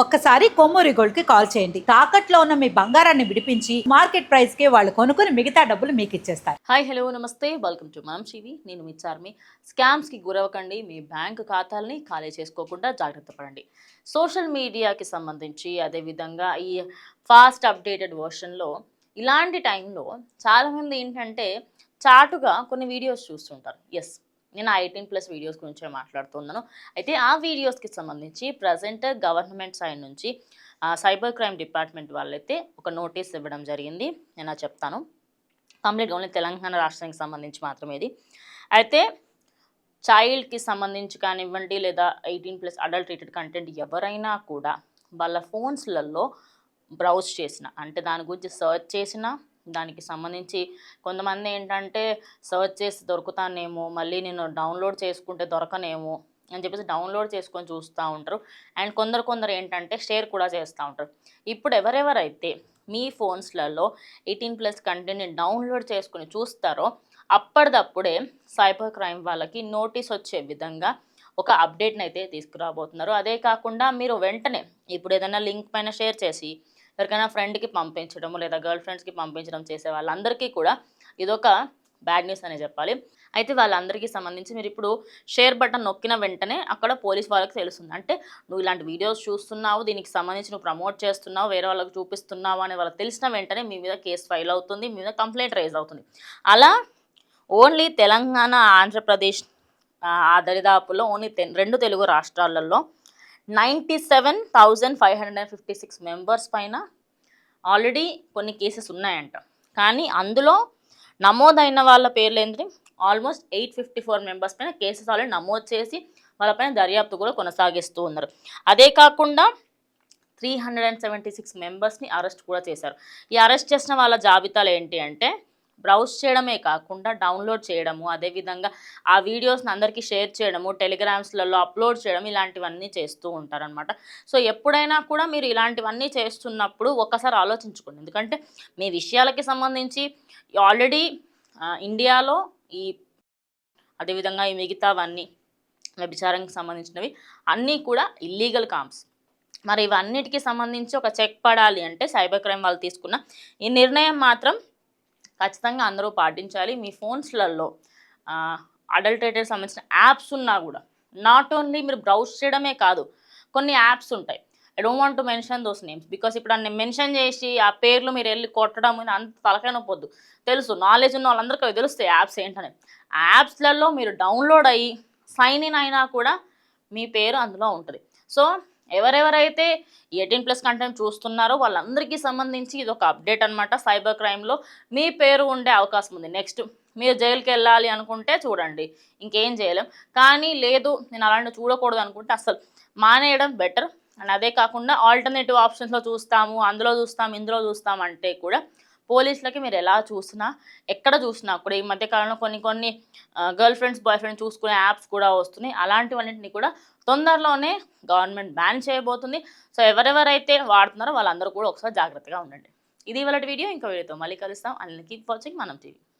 ఒక్కసారి కొమ్మూరి గోల్డ్ కి కాల్ చేయండి. తాకట్లో ఉన్న మీ బంగారాన్ని విడిపించి మార్కెట్ ప్రైస్ కి వాళ్ళు కొనుక్కుని మిగతా డబ్బులు మీకు ఇచ్చేస్తారు. హాయ్ హలో నమస్తే వెల్కమ్ టు మామ్ టీవీ. నేను మీ చార్మి. స్కామ్స్కి గురవకండి, మీ బ్యాంక్ ఖాతాల్ని ఖాళీ చేసుకోకుండా జాగ్రత్త పడండి. సోషల్ మీడియాకి సంబంధించి అదేవిధంగా ఈ ఫాస్ట్ అప్డేటెడ్ వర్షన్లో ఇలాంటి టైంలో చాలామంది ఏంటంటే చాటుగా కొన్ని వీడియోస్ చూస్తుంటారు. ఎస్, నేను 18+ వీడియోస్ గురించే మాట్లాడుతున్నాను. అయితే ఆ వీడియోస్కి సంబంధించి ప్రజెంట్ గవర్నమెంట్ సైడ్ నుంచి సైబర్ క్రైమ్ డిపార్ట్మెంట్ వాళ్ళైతే ఒక నోటీస్ ఇవ్వడం జరిగింది. నేను అది చెప్తాను. కంప్లీట్గా ఓన్లీ తెలంగాణ రాష్ట్రానికి సంబంధించి మాత్రమే ఇది. అయితే చైల్డ్కి సంబంధించి కానివ్వండి లేదా 18+ అడల్ట్ రేటెడ్ కంటెంట్ ఎవరైనా కూడా వాళ్ళ ఫోన్స్లలో బ్రౌజ్ చేసిన, అంటే దాని గురించి సర్చ్ చేసిన, దానికి సంబంధించి కొంతమంది ఏంటంటే సర్చ్ చేసి దొరుకుతానేమో, మళ్ళీ నేను డౌన్లోడ్ చేసుకుంటే దొరకనేమో అని చెప్పేసి డౌన్లోడ్ చేసుకొని చూస్తూ ఉంటారు. అండ్ కొందరు ఏంటంటే షేర్ కూడా చేస్తూ ఉంటారు. ఇప్పుడు ఎవరెవరైతే మీ ఫోన్స్లలో 18+ కంటెంట్ని డౌన్లోడ్ చేసుకుని చూస్తారో అప్పటిదప్పుడే సైబర్ క్రైమ్ వాళ్ళకి నోటీస్ వచ్చే విధంగా ఒక అప్డేట్ని అయితే తీసుకురాబోతున్నారు. అదే కాకుండా మీరు వెంటనే ఇప్పుడు ఏదైనా లింక్ పైన షేర్ చేసి ఎవరికైనా ఫ్రెండ్కి పంపించడం లేదా గర్ల్ ఫ్రెండ్స్కి పంపించడం చేసే వాళ్ళందరికీ కూడా ఇదొక బ్యాడ్ న్యూస్ అనే చెప్పాలి. అయితే వాళ్ళందరికీ సంబంధించి మీరు ఇప్పుడు షేర్ బటన్ నొక్కిన వెంటనే అక్కడ పోలీస్ వాళ్ళకి తెలుస్తుంది. అంటే నువ్వు ఇలాంటి వీడియోస్ చూస్తున్నావు, దీనికి సంబంధించి నువ్వు ప్రమోట్ చేస్తున్నావు, వేరే వాళ్ళకి చూపిస్తున్నావు అని వాళ్ళకి తెలిసిన వెంటనే మీ మీద కేసు ఫైల్ అవుతుంది, మీ మీద కంప్లైంట్ రైజ్ అవుతుంది. అలా ఓన్లీ తెలంగాణ, ఆంధ్రప్రదేశ్ ఆ దరిదాపుల్లో ఓన్లీ 2 తెలుగు రాష్ట్రాలలో 97,556 మెంబర్స్ పైన ఆల్రెడీ కొన్ని కేసెస్ ఉన్నాయంట. కానీ అందులో నమోదైన వాళ్ళ పేర్లు ఏంటి, ఆల్మోస్ట్ 854 మెంబర్స్ పైన కేసెస్ ఆల్రెడీ నమోదు చేసి వాళ్ళపైన దర్యాప్తు కూడా కొనసాగిస్తూ ఉన్నారు. అదే కాకుండా 376 మెంబర్స్ని అరెస్ట్ కూడా చేశారు. ఈ అరెస్ట్ చేసిన వాళ్ళ జాబితాలు ఏంటి అంటే బ్రౌజ్ చేయడమే కాకుండా డౌన్లోడ్ చేయడము, అదేవిధంగా ఆ వీడియోస్ని అందరికీ షేర్ చేయడము, టెలిగ్రామ్స్లలో అప్లోడ్ చేయడం, ఇలాంటివన్నీ చేస్తూ ఉంటారనమాట. సో ఎప్పుడైనా కూడా మీరు ఇలాంటివన్నీ చేస్తున్నప్పుడు ఒక్కసారి ఆలోచించుకోండి. ఎందుకంటే మీ విషయాలకి సంబంధించి ఆల్రెడీ ఇండియాలో ఈ అదేవిధంగా ఈ మిగతావన్నీ వ్యభిచారానికి సంబంధించినవి అన్నీ కూడా ఇల్లీగల్ కామ్స్. మరి ఇవన్నిటికీ సంబంధించి ఒక చెక్ పడాలి అంటే సైబర్ క్రైమ్ వాళ్ళు తీసుకున్న ఈ నిర్ణయం మాత్రం ఖచ్చితంగా అందరూ పాటించాలి. మీ ఫోన్స్లలో అడల్టరేటెడ్ సంబంధించిన యాప్స్ ఉన్నా కూడా నాట్ ఓన్లీ మీరు బ్రౌజ్ చేయడమే కాదు, కొన్ని యాప్స్ ఉంటాయి. I don't want to mention those names because ఇప్పుడు నేను మెన్షన్ చేసి ఆ పేర్లు మీరు వెళ్ళి కొట్టడం అంత తలకాయ నొప్పొద్దు. తెలుసు, నాలెడ్జ్ ఉన్న వాళ్ళందరికీ అవి తెలుస్తాయి యాప్స్ ఏంటనే. ఆ యాప్స్లలో మీరు డౌన్లోడ్ అయ్యి సైన్ ఇన్ అయినా కూడా మీ పేరు అందులో ఉంటుంది. సో ఎవరెవరైతే 18+ కంటెంట్ చూస్తున్నారో వాళ్ళందరికీ సంబంధించి ఇది ఒక అప్డేట్ అనమాట. సైబర్ క్రైమ్లో మీ పేరు ఉండే అవకాశం ఉంది. నెక్స్ట్ మీరు జైలుకి వెళ్ళాలి అనుకుంటే చూడండి, ఇంకేం చేయలేం. కానీ లేదు నేను అలాంటివి చూడకూడదు అనుకుంటే అసలు మానేయడం బెటర్. అండ్ అదే కాకుండా ఆల్టర్నేటివ్ ఆప్షన్స్లో చూస్తాము, అందులో చూస్తాం, ఇందులో చూస్తాం అంటే కూడా పోలీసులకి మీరు ఎలా చూసినా ఎక్కడ చూసినా కూడా ఈ మధ్యకాలంలో కొన్ని గర్ల్ ఫ్రెండ్స్ బాయ్ ఫ్రెండ్స్ చూసుకునే యాప్స్ కూడా వస్తున్నాయి. అలాంటివన్నింటినీ కూడా తొందరలోనే గవర్నమెంట్ బ్యాన్ చేయబోతుంది. సో ఎవరెవరైతే వాడుతున్నారో వాళ్ళందరూ కూడా ఒకసారి జాగ్రత్తగా ఉండండి. ఇది ఇవాళ వీడియో. ఇంకో వీడియోతో మళ్ళీ కలుస్తాం. అండ్ కీప్ వాచింగ్ మనం టీవీ.